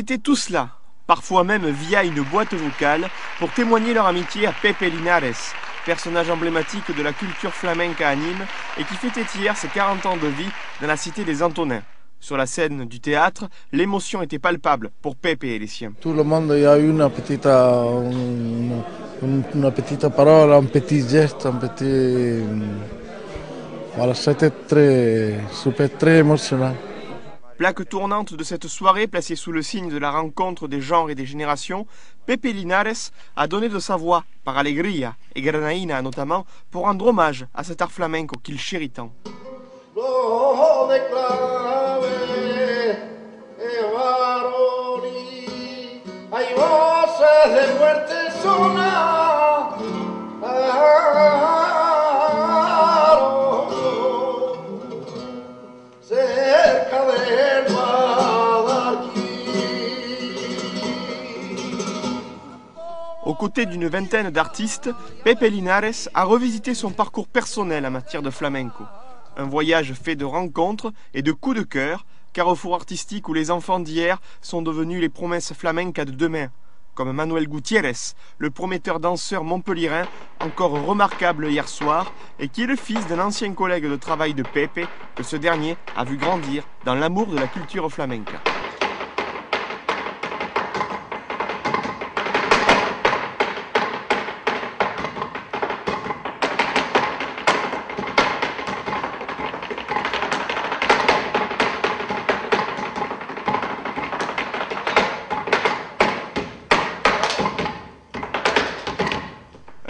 étaient tous là, parfois même via une boîte vocale, pour témoigner leur amitié à Pepe Linares, personnage emblématique de la culture flamenca à Nîmes et qui fêtait hier ses 40 ans de vie dans la cité des Antonins. Sur la scène du théâtre, l'émotion était palpable pour Pepe et les siens. Tout le monde a eu une petite parole, un petit geste, un petit... Voilà, c'était très émotionnant. Plaque tournante de cette soirée, placée sous le signe de la rencontre des genres et des générations, Pepe Linares a donné de sa voix, par Alegría et Granaína notamment, pour rendre hommage à cet art flamenco qu'il chérit tant. Aux côtés d'une vingtaine d'artistes, Pepe Linares a revisité son parcours personnel en matière de flamenco. Un voyage fait de rencontres et de coups de cœur, carrefour artistique où les enfants d'hier sont devenus les promesses flamencas de demain, comme Manuel Gutiérrez, le prometteur danseur montpelliérain, encore remarquable hier soir, et qui est le fils d'un ancien collègue de travail de Pepe, que ce dernier a vu grandir dans l'amour de la culture flamenca.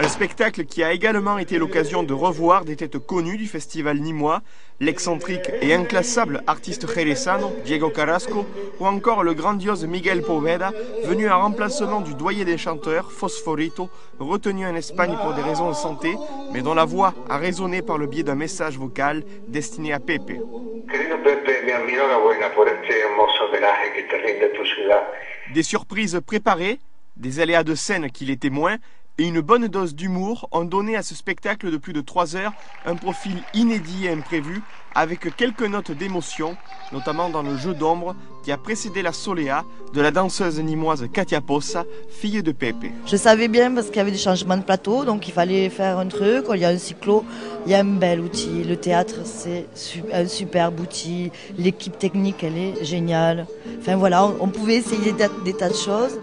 Un spectacle qui a également été l'occasion de revoir des têtes connues du festival nîmois, l'excentrique et inclassable artiste jerezano Diego Carrasco ou encore le grandiose Miguel Poveda, venu en remplacement du doyen des chanteurs, Fosforito, retenu en Espagne pour des raisons de santé, mais dont la voix a résonné par le biais d'un message vocal destiné à Pepe. Des surprises préparées, des aléas de scène qui l'étaient moins, et une bonne dose d'humour ont donné à ce spectacle de plus de 3 heures un profil inédit et imprévu, avec quelques notes d'émotion, notamment dans le jeu d'ombre qui a précédé la Soleá de la danseuse nîmoise Katia Possa, fille de Pepe. Je savais bien parce qu'il y avait des changements de plateau, donc il fallait faire un truc, il y a un cyclo, il y a un bel outil, le théâtre c'est un superbe outil, l'équipe technique elle est géniale, enfin voilà, on pouvait essayer des tas de choses.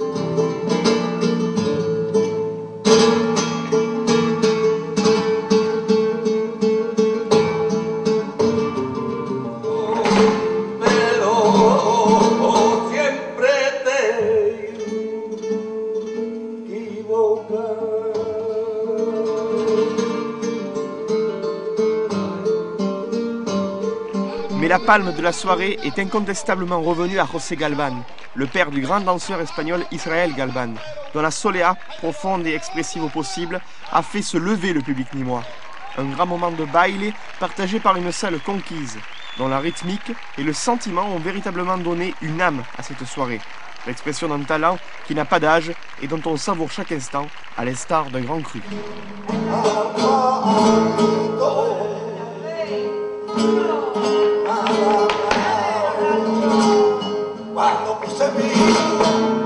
Mais la palme de la soirée est incontestablement revenue à José Galván, le père du grand danseur espagnol Israel Galván, dont la Soleá, profonde et expressive au possible, a fait se lever le public nîmois. Un grand moment de baile partagé par une salle conquise, dont la rythmique et le sentiment ont véritablement donné une âme à cette soirée. L'expression d'un talent qui n'a pas d'âge et dont on savoure chaque instant, à l'instar d'un grand cru. Cuando puse mi